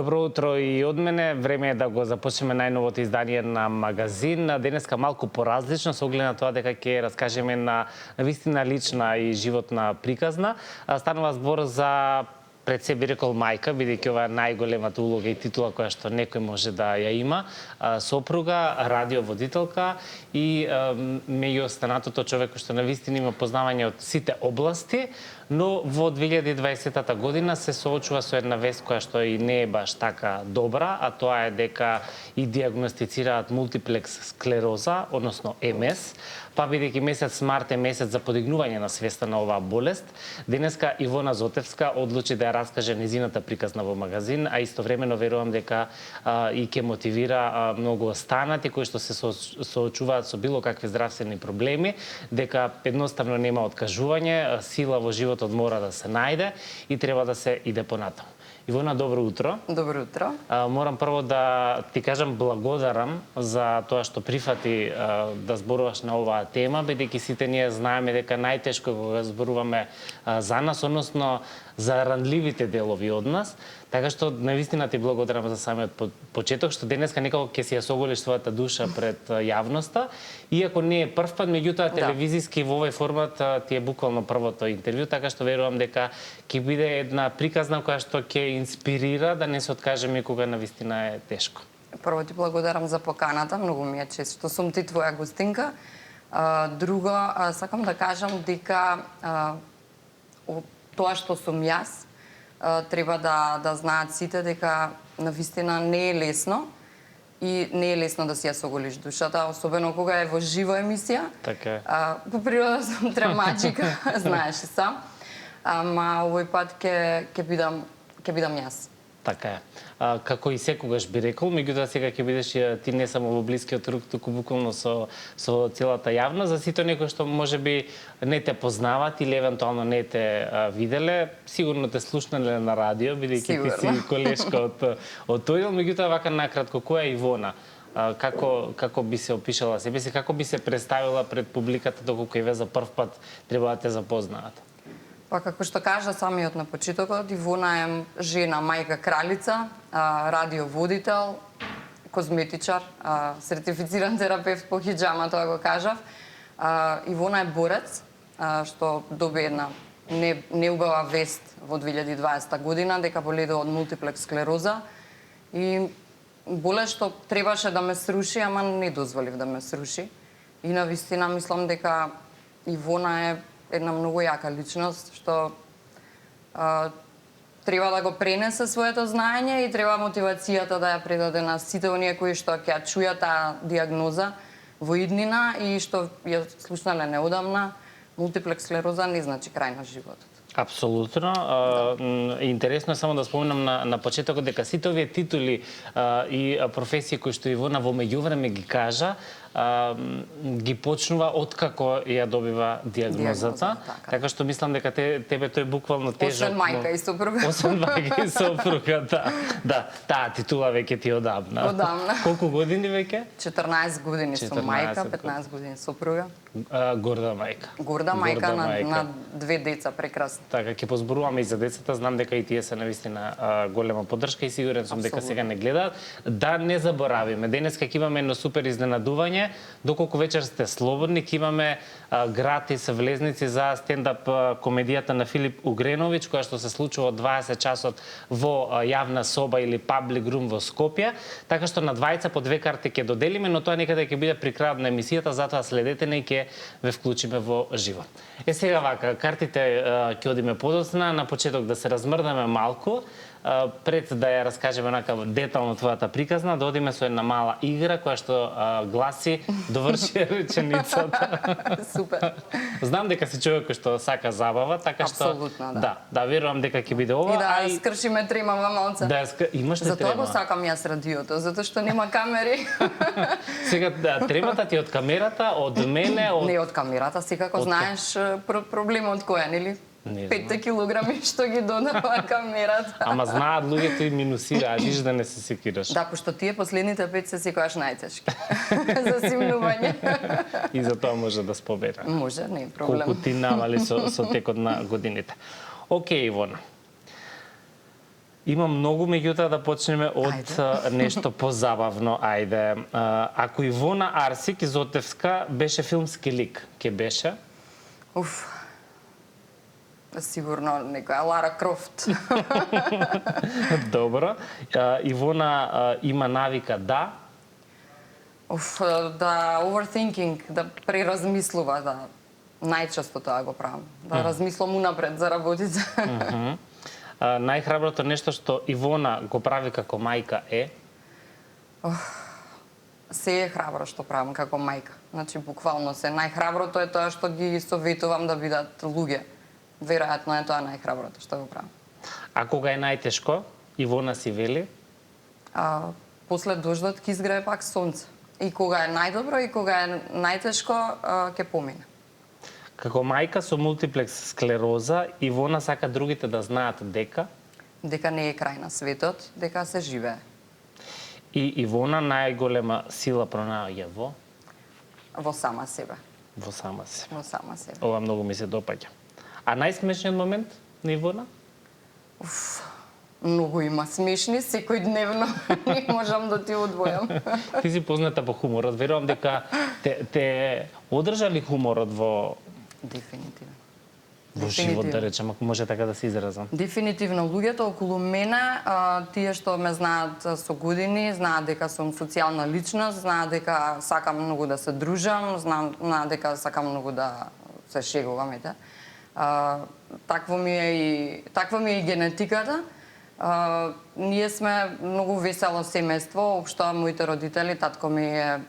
Добро утро и од мене. Време е да го започнеме најновото издание на магазин. Денеска малку поразлично со оглед на тоа дека ќе раскажеме на вистина лична и животна приказна. Станува збор за пред се би рекол мајка, бидејќи ова е најголемата улога и титула која што некој може да ја има, сопруга, радиоводителка и меѓу останатото човек што навистина има познавање од сите области, но во 2020 година се соочува со една вест која што и не е баш така добра, а тоа е дека и диагностицираат мултиплекс склероза, односно МС, па бидејќи месец март е месец за подигнување на свеста на оваа болест, денеска Ивона Зотевска одлучи да ја раскаже незината приказна во магазин, а истовремено верувам дека и ќе мотивира многу останати кои што се соочуваат со било какви здравствени проблеми, дека едноставно нема откажување, сила во животот мора да се најде и треба да се иде понатаму. Ивона, добро утро. Добро утро. Морам прво да ти кажам благодарам за тоа што прифати да зборуваш на оваа тема, бидејќи сите ние знаеме дека најтешко кога зборуваме за нас, односно за ранливите делови од нас. Така што навистина ти благодарам за самиот почеток, што денеска некако ќе си ја соголиш својата душа пред јавноста. Иако не е прв пат, меѓутоа телевизиски во овој формат ти е буквално првото интервју, така што верувам дека ќе биде една приказна која што ќе инспирира да не се откажеме кога навистина е тешко. Прво ти благодарам за поканата, многу ми е чест што сум ти твоја гостинка. Друго, сакам да кажам дека тоа што сум јас, треба да знаат сите дека навистина не е лесно и не е лесно да си ја соголиш душата, особено кога е во жива емисија. Така е. По природа сум тремачика, знаеш и сам. Ама овој пат ќе бидам јас. Така е. Како и секогаш би рекол, меѓутоа сега ќе бидеш ти не само во блискиот круг, туку буквално со целата јавност, за сите некои што можеби не те познават или евентуално не те виделе, сигурно те слушнале на радио, бидејќи ти си колешка од тој дел, меѓутоа вака накратко, која е Ивона? Како би се опишала себе си, како би се представила пред публиката доколку еве за прв пат треба да те запознаат? Па како што кажа самиот на почетокот, Ивона е жена, мајка, кралица, радиоводител, козметичар, сертифициран терапевт по хиџама, тоа го кажав. Ивона е борец, што доби една неубава вест во 2020 година, дека боледува од мултиплекс склероза. И болест што требаше да ме сруши, ама не дозволив да ме сруши. И навистина мислам дека Ивона е една многу јака личност, што треба да го пренесе своето знаење и треба мотивацијата да ја предаде на сите оние кои што ќе ја чујат таа диагноза во иднина и што ја слушнале неодамна. Мултиплекс склероза не значи крај на животот. Апсолутно. Интересно е само да споменам на почетокот дека сите овие титули и професии кои што Ивона во меѓувреме ги кажа, ги почнува откако ја добива диагнозата, така што мислам дека тебе тој буквално тежок. Освен мајка и сопруга. Освен мајка и сопруга, да. Таа титула веќе ти одамна. Одамна. Колку години веќе? 14 години сум мајка, 15 години сопруга. Горда мајка. Горда мајка на две деца, прекрасно. Така, ќе позборуваме и за децата, знам дека и тие се навистина голема поддршка и сигурен сум дека сега не гледаат. Да не заборавиме, денеска ќе имаме едно супер изненадување, доколку вечер сте слободни, ќе имаме гратис влезници за стендап комедијата на Филип Угреновиќ, која што се случува од 20 часот во јавна соба или паблик рум во Скопје, така што на двајца по 2 карти ќе доделиме, но тоа некаде ќе биде при крајот на емисијата, затоа следете не и ќе ве вклучиме во живо. Сега вака, картите ќе одиме подоцна, на почеток да се размрдаме малку, пред да ја раскажеме онака детално твојата приказна, да одиме со една мала игра која што гласи доврши реченицата. Супер. Знам дека си човек кој што сака забава, така што апсолутно, да. Да, верувам дека ќе биде ова. И да скршиме тремава малце. Да, имаш ли трема? Затоа го сакам јас радиото, затоа што нема камери. Сега тремата ти од камерата, од мене, од Не од камерата, секако знаеш проблемот кој е, нели? 5 килограми што ги додава камерата. Ама знаат луѓето и минусираат, виж да не се секираш. Да, пошто тие последните 5 се секогаш најтешки. За симнување. И за тоа може да спобеда. Може, не е проблем. Колку ти намали со текот на годините. Океј, Ивона. Има многу, меѓутоа да почнеме од нешто позабавно. Ајде. Ако Ивона Арсик Изотевска беше филмски лик, ке беше? Сигурно некоја Лара Крофт. Добро. Ивона има навика да? Да overthinking, да преразмислува, да најчесто тоа го правам. Да размислам унапред за работите. Најхраброто нешто што Ивона го прави како мајка е? Се е храбро што правам како мајка. Значи, буквално се. Најхраброто е тоа што ги советувам да бидат луѓе. Веројатно е тоа најхраброто што го правам. А кога е најтешко, Ивона си вели? После дождот ќе изгрее пак сонце. И кога е најдобро и кога е најтешко, ќе помине. Како мајка со мултиплекс склероза, Ивона сака другите да знаат дека не е крај на светот, дека се живее. И Ивона најголема сила пронаоѓа во сама себе. Во сама себе. Во сама себе. Ова многу ми се допаѓа. А најсмешниот момент на Ивона? Многу има смешни, секојдневно не можам да ти одвојам. Ти си позната по хуморот. Верувам дека те одржа ли хуморот во Дефинитивно. живот, да речем, ако може така да се изразам? Дефинитивно. Луѓето околу мене, тие што ме знаат со години, знаат дека сум социјална личност, знаат дека сакам многу да се дружам, знаат дека сакам многу да се шегувам, ете. Таква ми е и генетиката. Ние сме многу весело семејство, општо моите родители, татко ми е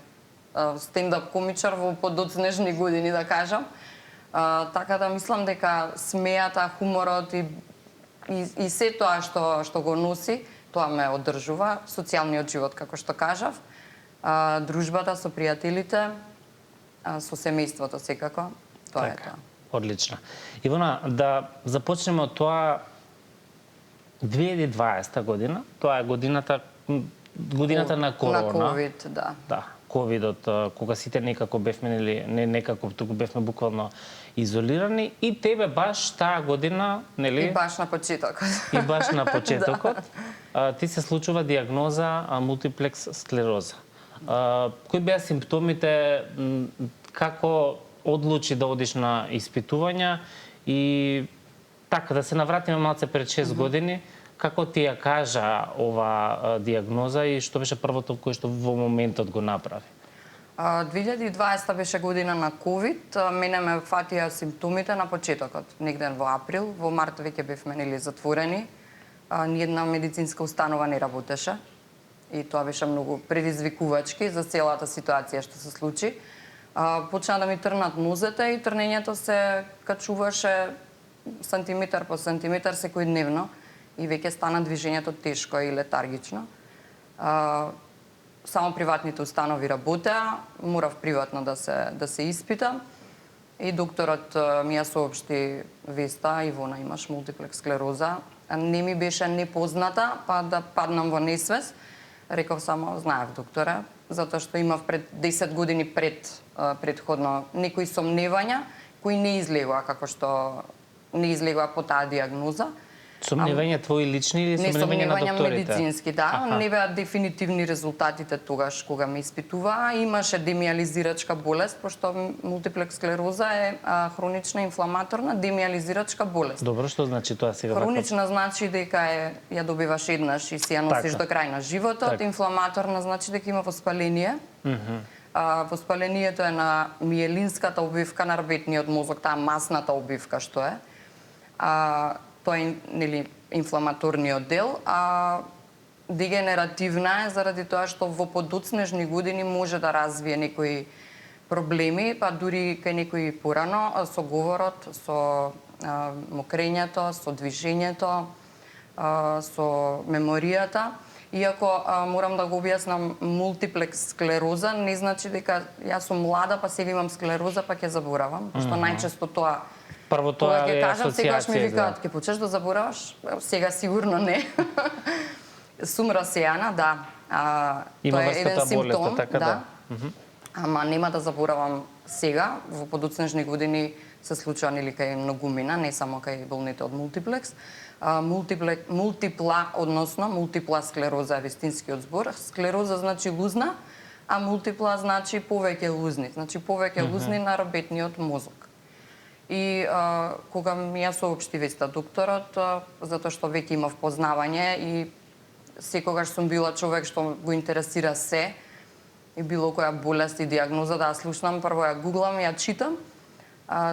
стендап комичар во подоцнежни години, да кажам. Така да мислам дека смејата, хуморот и се тоа што го носи, тоа ме одржува, социјалниот живот, како што кажав, дружбата со пријателите, со семејството секако, тоа е тоа. Одлично. Ивона, да започнеме од тоа 2020 година, тоа е годината на корона. На ковид, да. Да, ковидот, кога сите некако бевме, не некако, туку бевме буквално изолирани и тебе баш таа година, нели? И баш на почетокот. И баш на почетокот. Ти се случува диагноза мултиплекс склероза. Кои беа симптомите, како одлучи да одиш на испитувања и така да се навратиме малце пред 6 години, како ти ја кажа ова диагноза и што беше првото кое што во моментот го направи? 2020 беше година на ковид, мене ме фатија симптомите на почетокот, негде во април, во март веќе бевме нели затворени, ниедна медицинска установа не работеше и тоа беше многу предизвикувачки за целата ситуација што се случи. Почна да ми трнат нозете и трнењето се качуваше сантиметар по сантиметар секојдневно и веќе стана движењето тешко и летаргично. Само приватните установи работеа, морав приватно да се испитам и докторот ми ја соопшти веста: Ивона, имаш мултиплекс склероза. Не ми беше непозната, па да паднам во несвест. Реков само: знаев, докторе, затоа што имав пред 10 години предходно некои сомневања кои не излегоа како што не излегоа по таа диагноза. Сомневања твои лични или сомневања на докторите? Медицински, да. Не беа дефинитивни резултатите тогаш кога ме испитуваа. Имаше демиелизирачка болест, пошто мултиплекс склероза е хронична инфламаторна демиелизирачка болест. Добро, што значи тоа сега? Хронична значи дека ја добиваш еднаш и си ја носиш до крај на животот. Инфламаторна значи дека има воспаление. Воспалението е на миелинската обвивка на рбетниот мозок, таа масната обвивка што е. Тоа е нели инфламаторниот дел, а дегенеративна е заради тоа што во подоцнежни години може да развие некои проблеми, па дури кај некои порано со говорот, со мокрењето, со движењето, со меморијата. Иако морам да го објаснам, мултиплекс склероза не значи дека јас сум млада па сега имам склероза па ќе заборавам, пошто најчесто тоа прво тоа е асоцијација. Сегаш ми викаат: да. ќе почнеш да забораваш? Сега сигурно не. Сум расејана, да. Тоа е еден симптом, така да. Ама нема да заборавам сега, во подоцнежни години се случува нели кај многумина, не само кај болните од мултиплекс. Мултипла, односно мултипла склероза е вистинскиот збор. Склероза значи лузна, а мултипла значи повеќе лузни, значи повеќе лузни на работниот мозок. И кога ми ја соопшти веста докторот, затоа што веќе имав познавање и секогаш сум била човек што го интересира се, и било која болест и диагноза да ја слушнам, прво ја гуглам, ја читам,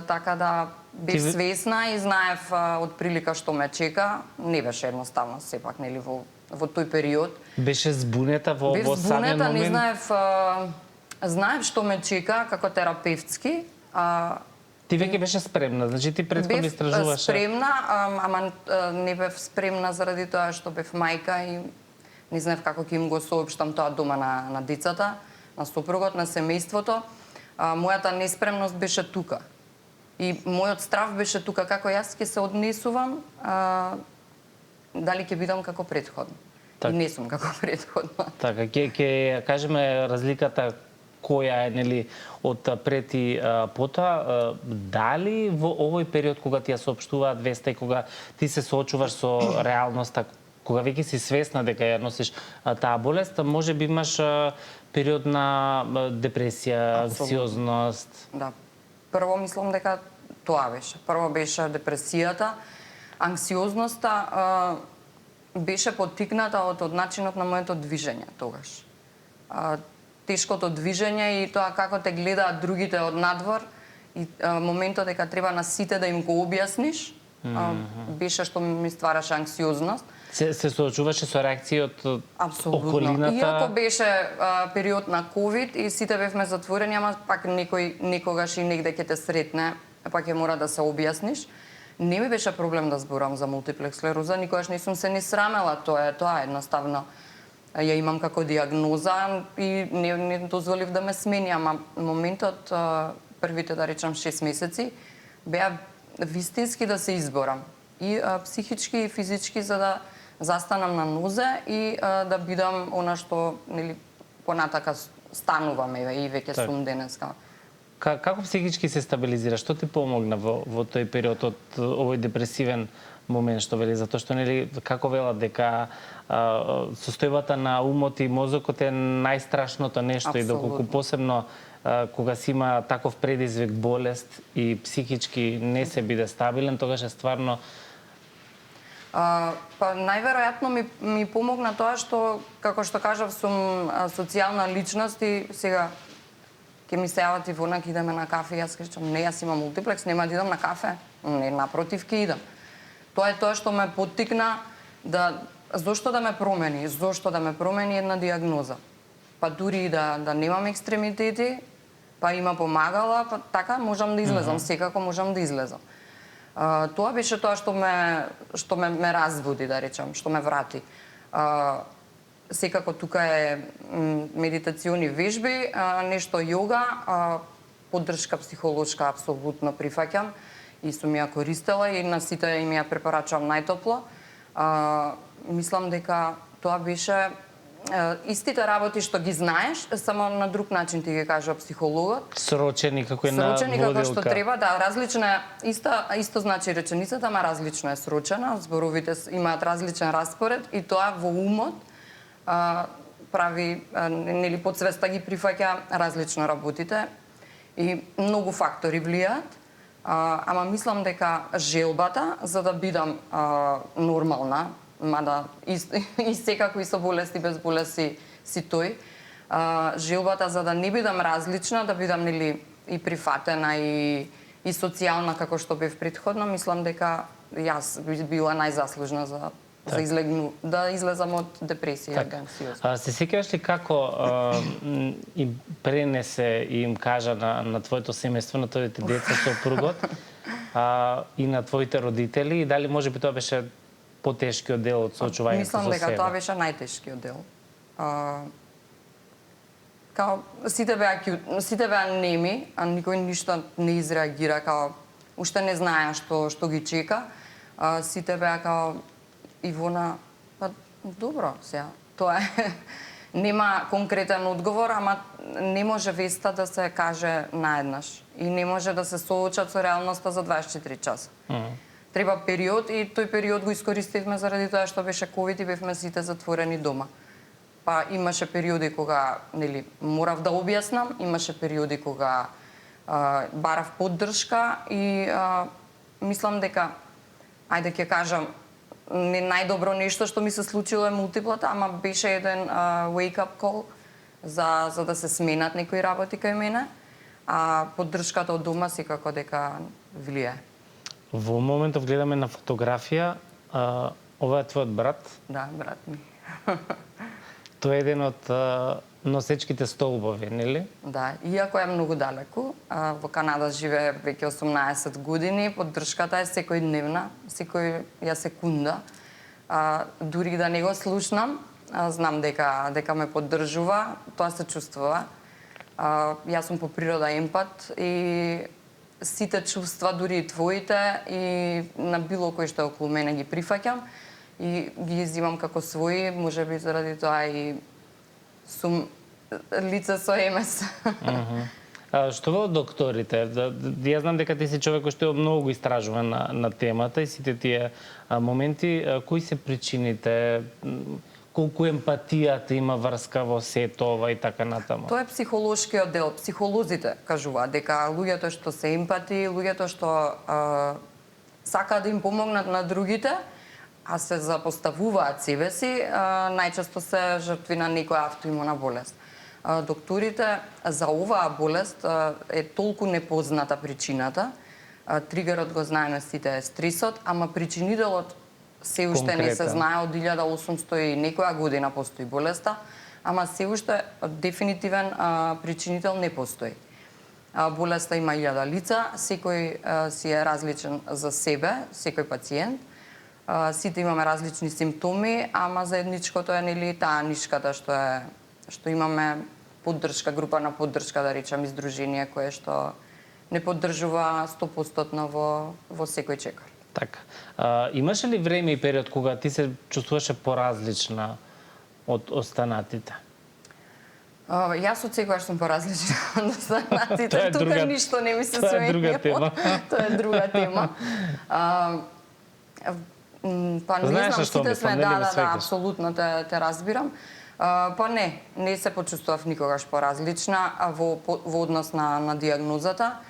така да бев свесна и знаев од прилика што ме чека. Не беше едноставно сепак, нели, во тој период. Беше збунета во самиот момент? Бев збунета, не знаев што ме чека како терапевтски. Ти веќе беше спремна, значи ти претходно истражуваше. Бев спремна, ама не бев спремна заради тоа што бев мајка и не знаев како ќе им го соопштам тоа дома на децата, на сопругот, на семејството. Мојата неспремност беше тука. И мојот страв беше тука како јас ќе се однесувам, дали ќе бидам како претходно. И не сум како претходно. Така, ќе кажеме разликата која е, нели, од пред и потоа. Дали во овој период кога ти ја соопштуваат веста и кога ти се соочуваш со реалноста, кога веќе си свесна дека ја носиш таа болест, може би имаш период на депресија, анксиозност? Да. Прво мислам дека тоа беше. Прво беше депресијата. Анксиозноста беше поттикната од начинот на моето движење тогаш. Тешкото движење и тоа како те гледаат другите од надвор и моментот дека треба на сите да им го објасниш, беше што ми ствараше анксиозност. Се соочуваше со реакции од околината? Иако беше период на ковид и сите бевме затворени, ама пак некој некогаш и негде ќе те сретне, пак ќе мора да се објасниш. Не ми беше проблем да зборам за мултиплекс склероза, никогаш не сум се ни срамела, тоа едноставно ја имам како диагноза и не дозволив да ме смени, ама моментот, првите, да речам, 6 месеци, беа вистински да се изборам. И психички и физички, за да застанам на нозе и да бидам она што, нели, понатака станувам и веќе сум денеска. Како психички се стабилизира? Што ти помогна во тој период од овој депресивен момент што вели? Затоа што, нели, како велат дека состојбата на умот и мозокот е најстрашното нешто. Абсолютно. И доколку посебно кога си има таков предизвик, болест и психички не се биде стабилен, тогаш е стварно... Па најверојатно ми помогна тоа што, како што кажав, сум социјална личност и сега ќе ми се јават и вона, ќе идеме на кафе и јас кажам, не, јас имам мултиплекс, нема да идам на кафе. Не, напротив, ќе идам. Тоа е тоа што ме поттикна да... Зошто да ме промени? Зошто да ме промени една диагноза? Па дури и да немам екстремитети, па има помагала, па така можам да излезам, секако можам да излезам. Тоа беше тоа што ме разбуди, да речам, што ме врати. Секако тука е медитациони вежби, нешто јога, поддршка психолошка апсолутно прифаќам и сум ја користела и на сите им ја препорачувам најтопло. Мислам дека тоа беше истите работи што ги знаеш, само на друг начин ти ги кажува психологот. Срочени како една водилка. Срочени како што треба, да, различна е, исто значи реченицата, ама различно е срочена, зборовите имаат различен распоред и тоа во умот прави, нели, подсвеста ги прифаќа различно работите и многу фактори влијаат, ама мислам дека желбата за да бидам нормална, мада и секако и со болести, без болести си тој, желбата за да не бидам различна, да бидам, нели, и прифатена и социјална како што бев претходно, мислам дека јас била најзаслужна за да излезам од депресија и анксиозност. Се сеќаваш ли како им пренесе и им кажа на твоето семејство, на твоите деца, сопругот и на твоите родители, и дали може би тоа беше потешкиот дел од соочувањето со себе? Мислам дека тоа беше најтешкиот дел. Као сите беа неми, а никој ништо не изреагира, као уште не знаеа што ги чека. Сите беа као Ивона, па добро, сега, тоа е, нема конкретен одговор, ама не може веста да се каже наеднаш и не може да се соочат со реалноста за 24 часа. Треба период и тој период го искористивме заради тоа што беше ковид и бевме сите затворени дома. Па имаше периоди кога, нели, морав да објаснам, имаше периоди кога барав поддршка и мислам дека, ајде ќе кажам, не најдобро нешто што ми се случило е мултиплата, ама беше еден wake-up call за да се сменат некои работи кај мене, а поддршката од дома секако дека влие. Во моментов гледаме на фотографија, ова е твојот брат. Да, брат ми. Тој е еден од носечките столбови, нели? Да, иако е многу далеку, во Канада живее веќе 18 години, поддршката е секојдневна, секоја секунда. Дури да не го слушнам, знам дека ме поддржува, тоа се чувствува. Јас сум по природа емпат и сите чувства, дури и твоите, и на било кој што е околу мене ги прифаќам и ги изимам како своји, можеби заради тоа и сум лице со МС. Што велат докторите? Јас знам дека ти си човек кој што многу истражува на темата и сите тие моменти. Кои се причините? Колку емпатијата има врска во сето ова и така натаму? Тоа е психолошкиот дел. Психолозите кажуваат дека луѓето што се емпати, луѓето што сакаат да им помогнат на другите, а се запоставуваат себе си, најчесто се жртви на некоја автоимуна болест. Докторите за оваа болест е толку непозната причината. Тригерот го знаеме сите е стресот, ама причинителот се уште не се знае. Од 1800 и некоја година постои болеста, ама се уште дефинитивен причинител не постои. Болеста има 1000 лица, секој си е различен за себе, секој пациент. Сите имаме различни симптоми, ама заедничкото е нели таа нишката што имаме поддршка, група на поддршка, да речам, издружение кое што не поддржува 100% во секој чекар. Така. Имаше ли време и период кога ти се чувствуваше поразлична од останатите? Јас од секогаш сум поразлична од останатите. Тука ништо не ми се сменило. Тоа е друга тема. Тоа е друга тема. Па не знам, сите сме, да, апсолутно те разбирам. Па не се почувствував никогаш поразлична во однос на диагнозата.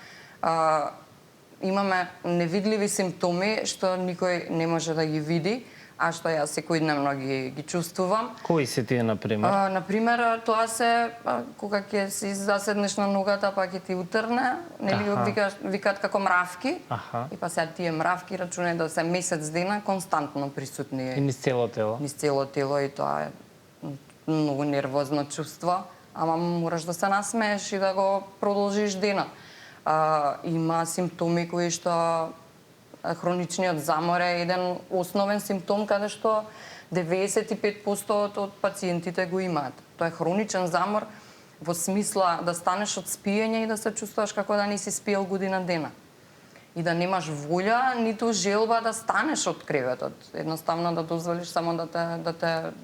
Имаме невидливи симптоми што никој не може да ги види, а што јас секојдневно ги чувствувам. Кои се тие, например? Например, тоа се кога ќе си заседнеш на ногата па ќе ти утрне, нели викаат како мравки. И па сега тие мравки рачунај да се месец дена константно присутни. И низ цело тело. Низ цело тело, и тоа е многу нервозно чувство, ама мораш да се насмееш и да го продолжиш денот. Има симптоми кои што хроничниот замор е еден основен симптом каде што 95% од пациентите го имаат. Тоа е хроничен замор во смисла да станеш од спиење и да се чувствуваш како да не си спиел година дена. И да немаш волја, ниту желба да станеш од креветот. Едноставно да дозволиш само да те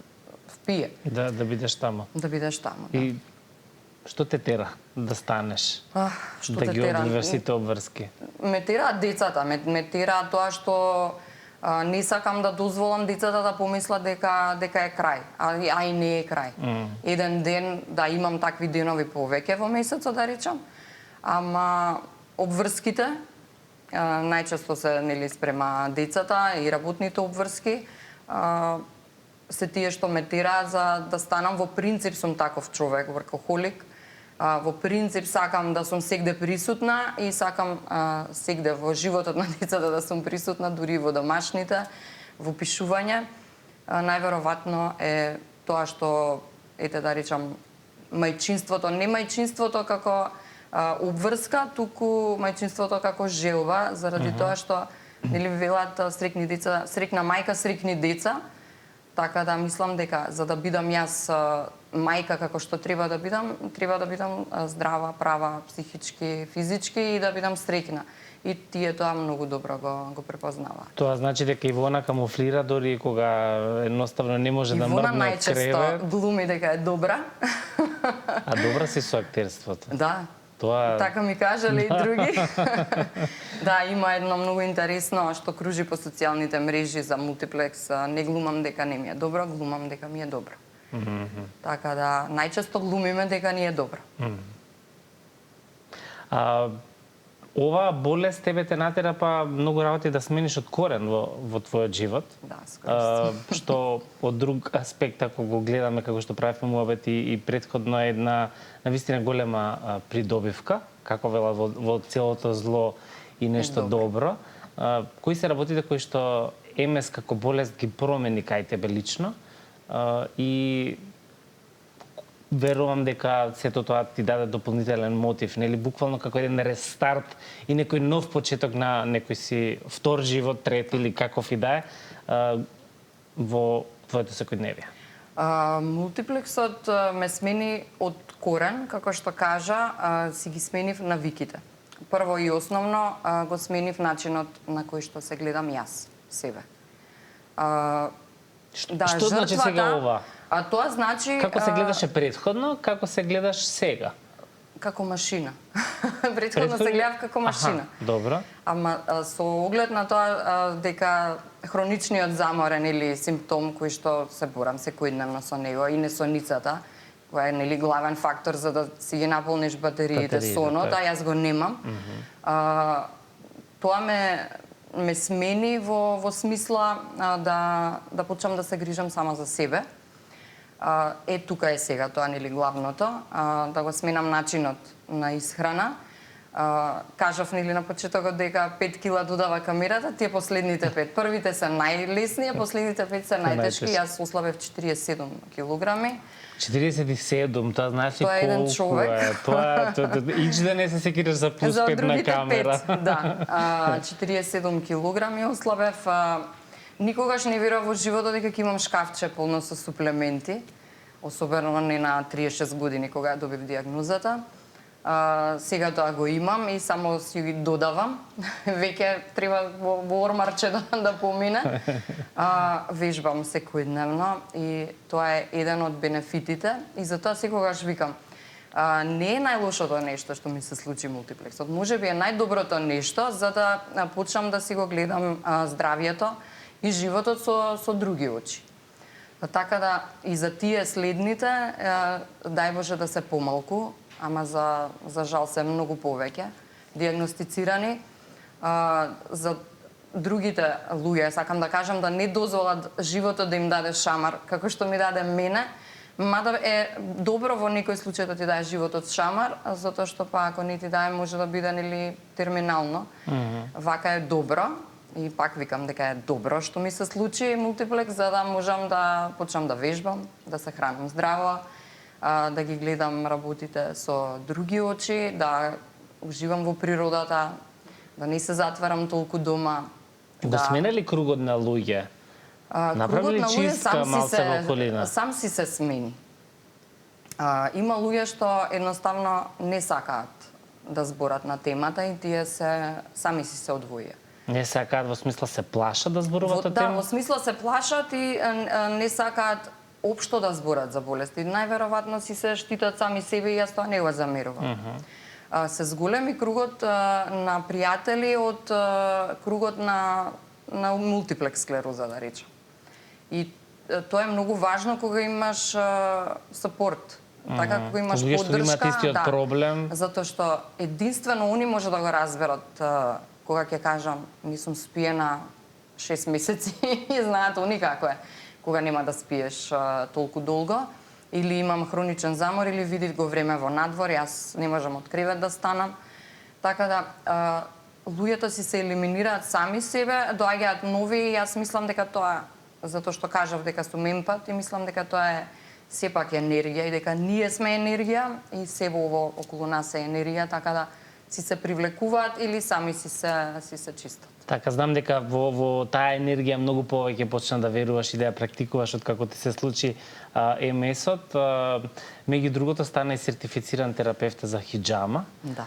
впие. Да бидеш таму. Да бидеш таму, да. И што те тера да станеш? Што да те ги тера? одвиваш сите обврски? Ме тераат децата, ме тераат тоа што не сакам да дозволам децата да помислат дека е крај, а и не е крај. Еден ден, да, имам такви денови повеќе во месецот, да речам, ама обврските најчесто се нели спрема децата и работните обврски, се тие што ме тераат за да станам. Во принцип сум таков човек, workaholic. Во принцип сакам да сум сегде присутна и сакам сегде во животот на децата да сум присутна, дури во домашните, во пишување. Најверојатно е тоа што, ете да речам, мајчинството, не мајчинството како обврска, туку мајчинството како желба, заради тоа што нели велат срекни деца, срекна мајка, срекни деца. Така да мислам дека за да бидам јас мајка како што треба да бидам здрава, права, психички, физички и да бидам среќна. и тие тоа многу добро го препознаваат. Тоа значи дека Ивона камуфлира дори и кога едноставно не може да Ивона мрдне од кревет. најчесто глуми дека е добра. А добра си со актерството. Да. Тоа Така ми кажале и други. Да, има едно многу интересно што кружи по социјалните мрежи за мултиплекс. Не глумам дека не ми е добро, глумам дека ми е добро. Така да, најчесто глумиме дека ни е добро. Ова болест тебе те натера па многу работи да смениш од корен во твојот живот. Да, скоро. Што од друг аспект, ако го гледаме како што правевме муабет и претходно е една навистина голема придобивка, како вела во целото зло и нешто добро. Кои се работите кои што МС како болест ги промени кај тебе лично и верувам дека сето тоа ти даде дополнителен мотив, нели буквално како еден рестарт и некој нов почеток на некој си втор живот, трет или каков и да е во твоето секојдневие. Мултиплексот ме смени од корен, како што кажа, си ги сменив навиките. Прво и основно го сменив начинот на кој што се гледам јас себе. Да, Што значи сега ова? А тоа значи Како се гледаше претходно, како се гледаш сега? Како машина. Претходно се гледав како машина. Добро. Ама со оглед на тоа дека хроничниот заморен или симптом кој што се борам секојдневно со него и несоницата, која е нели главен фактор за да си ги наполниш батериите сонот, а јас го немам. Тоа ме смени во смисла да почнам да се грижам сама за себе. Тука е сега тоа нели главното, да го сменам начинот на исхрана. Кажав нели на почетокот дека 5 кила додава камерата, тие последните 5. Првите се најлесни, а последните 5 се најтешки. Јас ослабев 47 килограми. 47, тоа знаеш ли Тоа е еден колку човек. е? Тоа ич да не се секираш за плюс 5 на камера. 5, да. 47 килограми ослабев. Никогаш не верував во животот дека ќе имам шкафче полно со суплементи, особено не на 36 години кога ја добив диагнозата. Сега тоа го имам и само си ги додавам. Веќе треба во ормарче да помине. Вежбам секојдневно и тоа е еден од бенефитите и затоа секогаш викам не е најлошото нешто што ми се случи мултиплексот. Можеби е најдоброто нешто за да почнам да си го гледам здравието и животот со други очи. Така да и за тие следните, дај Боже да се помалку, ама за жал се многу повеќе диагностицирани. За другите луѓе, сакам да кажам да не дозволат животот да им даде шамар, како што ми даде мене, мада е добро во некој случај да ти даде животот шамар, затоа што па ако не ти даде може да биде нели терминално. Вака е добро. И пак викам дека е добро што ми се случи мултиплекс, за да можам да почнам да вежбам, да се хранам здраво, да ги гледам работите со други очи, да уживам во природата, да не се затварам толку дома. Го смена ли кругот на луѓе? Направи ли чистка малце во околина? Сам си се смени. Има луѓе што едноставно не сакаат да зборат на темата и тие сами си се одвоија. Не сакаат во смисла се плашат да зборуваат о Да, тема? во смисла се плашат и не сакаат општо да зборат за болести. Најверојатно си се штитат сами себе и јас тоа не го замерувам. Се зголеми кругот на пријатели од кругот на мултиплекс склероза, да речем. И тоа е многу важно кога имаш сапорт. Така кога имаш Луѓе што имаат поддршка, истиот проблем. затоа што единствено они може да го разберат кога ќе кажам не сум спиена 6 месеци и знаат они како е кога нема да спиеш толку долго или имам хроничен замор или види го време во надвор, јас не можам од кревет да станам. Така да луѓето си се елиминираат сами себе, доаѓаат нови и јас мислам дека тоа затоа што кажав дека сум емпат и мислам дека тоа е сепак енергија и дека ние сме енергија и се во околу нас е енергија, така да си се привлекуваат или сами си се чистат. Така, знам дека во таа енергија многу повеќе почна да веруваш и да ја практикуваш од како ти се случи ЕМС-от. Меѓу другото стана и сертифициран терапевт за хиџама. Да.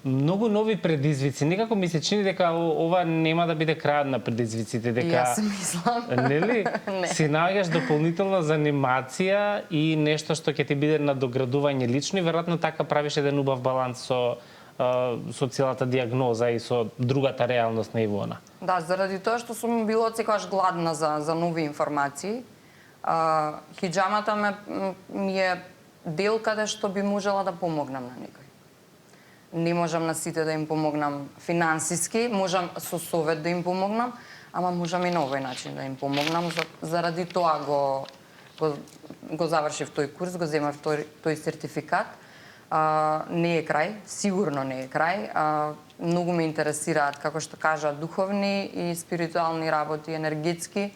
Многу нови предизвици. Некако ми се чини дека ова нема да биде крајот на предизвиците, дека Јас се мислам. Нели? Не. Си наоѓаш дополнителна занимација и нешто што ќе ти биде надоградување лично и веројатно така правиш еден убав баланс со целата диагноза и со другата реалност на Ивона. Да, заради тоа што сум била секогаш гладна за нови информации. Хиџамата ми е дел каде што би можела да помогнам на некој. Не можам на сите да им помогнам финансиски, можам со совет да им помогнам, ама можам и на овој начин да им помогнам. Заради тоа го завршив тој курс, го земав тој сертификат. Не е крај, сигурно не е крај. Многу ме интересираат, како што кажа, духовни и спиритуални работи, енергетски,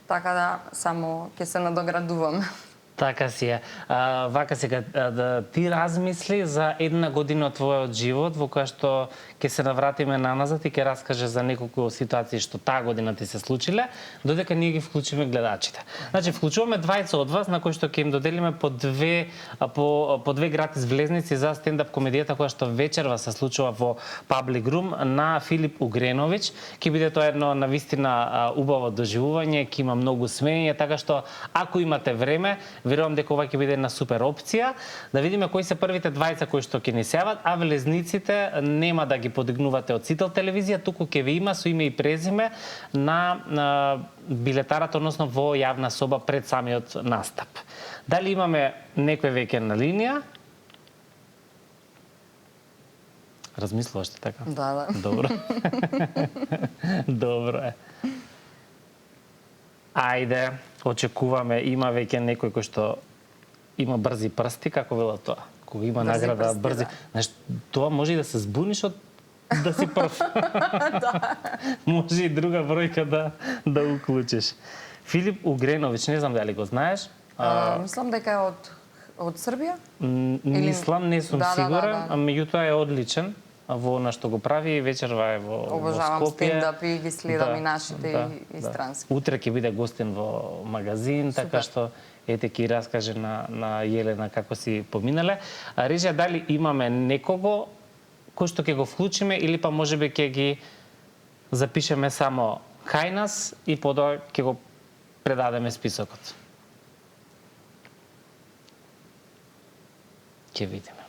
така да само ќе се надоградувам. Така си е. Вака сега, да ти размисли за една година од твојот живот во која што ќе се навратиме наназад и ќе раскаже за неколку ситуации што таа година ти се случиле, додека ние ги вклучиме гледачите. Значи, вклучуваме двајца од вас на кои што ќе им доделиме по две гратис влезници за стендап комедијата која што вечерва се случува во Public Room на Филип Угреновиќ. Ќе биде тоа едно навистина убаво доживување, ќе има многу смеење, така што ако имате време, верувам дека ова ќе биде една супер опција. Да видиме кои се првите двајца кои што ќе ни се јават, а влезниците нема да ги подигнувате од Сител телевизија, туку ќе ви има со име и презиме на билетарата, односно во јавна соба пред самиот настап. Дали имаме некој веќе на линија? Размислуваш така? Да. Добро. Добро е. Ајде, очекуваме, има веќе некој кој што има брзи прсти, како вело тоа? Кога има Брзи награда прсти, брзи. да. Знаеш, тоа може и да се збуниш од да си прв. Може и друга бројка да уклучиш. Филип Угреновиќ, не знам дали го знаеш. Мислам дека е од Србија? Мислам, не сум сигурен, да. меѓутоа е одличен во на што го прави, вечерва е во Обожавам Скопје. стендап и ги следам и нашите и странски. Утре ќе биде гостин во магазин, така што ете ќе раскаже на Јелена како си поминале. Режија, дали имаме некого кој што ќе го вклучиме или па можеби ќе ги запишеме само кај нас и потоа ќе го предадеме списокот. Ќе видиме.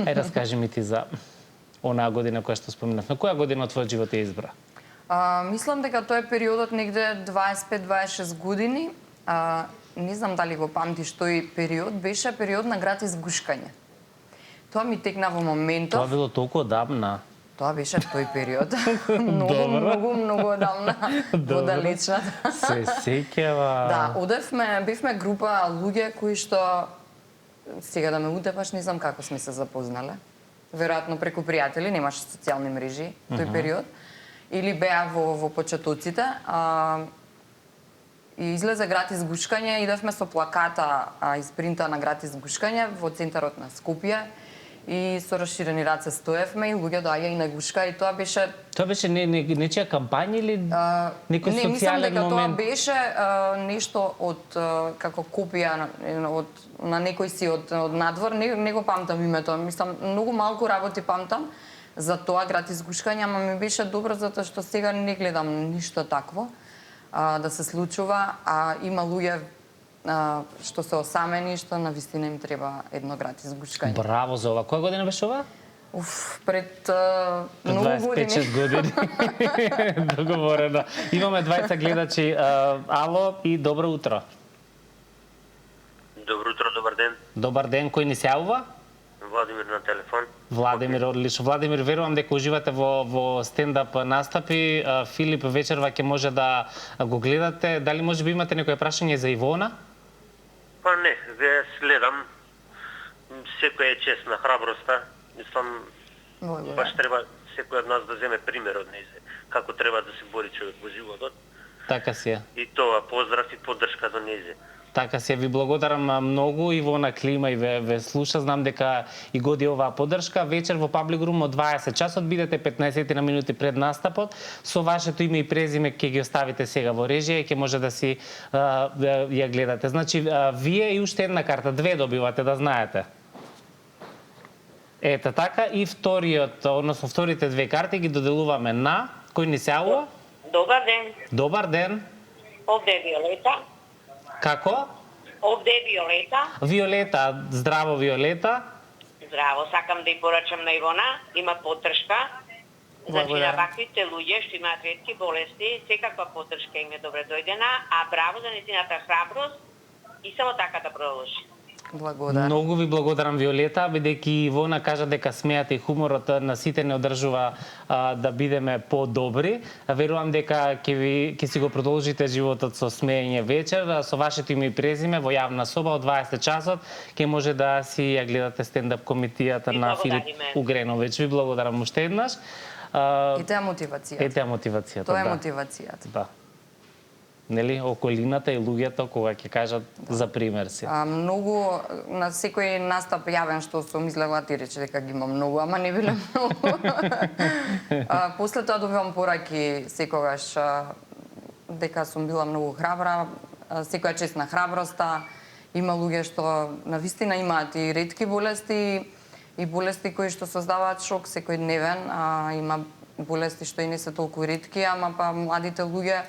Ај раскажи ми ти за онаа година која што споминавме. Која година од твојот живот ја избра? Мислам дека тоа е периодот негде 25-26 години. Не знам дали го памтиш тој период, беше период на гратис гушкање. Тоа ми текна во моментов. Тоа било толку одамна. Тоа беше тој период. Многу одамна. Во далечната. Се сеќава. Да, бевме група луѓе кои што сега да ме утепаш, не знам како сме се запознале. Веројатно преку пријатели, немаше социјални мрежи тој период. Или беа во почетоците. И излезе гратис гушкање, идевме со плаката испринта на гратис гушкање во центарот на Скопје и со расширени раце стоевме и луѓе доаѓа и на гушка и тоа беше... Тоа беше нечија кампања или некој Не, мислам социјален дека тоа момент? беше нешто од како копија на некој си од надвор, не го памтам името, мислам многу малку работи памтам за тоа гратис гушкање, ама ми беше добро затоа што сега не гледам ништо такво да се случува, а има луѓе што се осамени, што навистина им треба едно гратис гушкање. Браво за ова. Која година беше ова? Пред многу години. 25-6 години. Договорено. Имаме двајца гледачи. Ало и добро утро. Добро утро, добар ден. Добар ден, кој ни се јавува? Владимир на телефон. Владимир, одлично. Владимир, верувам дека уживате во стендап настапи. Филип вечерва ќе може да го гледате. Дали може би имате некој прашање за Ивона? Па не, ве следам. Секој е чест на храброста. Мислам, баш треба секој од нас да земе пример од нејзе. Како треба да се бори човек во животот. Така си е. И тоа, поздрав и поддршка до нејзе. Така се ви благодарам многу и во на клима и ве слуша, знам дека и годи оваа поддршка. Вечер во Public Room од 20 часот бидете 15 на минути пред настапот. Со вашето име и презиме ќе ги оставите сега во режија и ќе може да си ја гледате. Значи вие и уште една карта, 2 добивате, да знаете. Ета така и вторите 2 карти ги доделуваме на кој ни се јавува? Добар ден. Добар ден. Овде е Виолета. Како? Овде е Виолета. Виолета, здраво Виолета. Здраво, сакам да ја порачам на Ивона, има поддршка. Значи на ваквите луѓе што имаат ретки болести, секаква поддршка им е добре дојдена, а браво за нејзината храброст и само така да продолжи. Благодарам. Многу ви благодарам Виолета, бидејќи Ивона кажа дека смејата и хуморот на сите не одржува да бидеме подобри. Верувам дека ќе си го продолжите животот со смеење вечер, со вашето име и презиме во јавна соба од 20 часот ќе може да си ја гледате стендап комедијата на Филип Угреновиќ. Ви благодарам уште еднаш. Ете ја мотивацијата. Ете ја мотивацијата, Тоа е да. мотивацијата. Да. Нели, околината и луѓето кога ќе кажат за пример си. Многу на секој настап јавен што сум излегла ти рече дека ги има многу, ама не биле многу. После тоа добивам пораки секогаш дека сум била многу храбра, секоја чест на храброста. Има луѓе што навистина имаат и ретки болести и болести кои што создаваат шок секојдневен, има болести што и не се толку ретки, ама па младите луѓе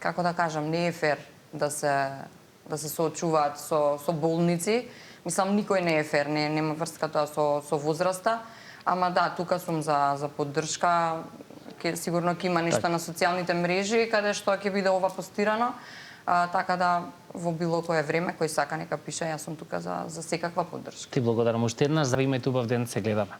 како да кажам, не е фер да се соочуваат со болници. Мислам, никој не е фер, нема врска тоа со возраста. Ама да, тука сум за поддршка. Сигурно ќе има нешто на социјалните мрежи каде што ќе биде ова постирано. Така да во било кое време кој сака нека пише, јас сум тука за секаква поддршка. Ти благодарам уште еднаш, за името убав ден, се гледаме.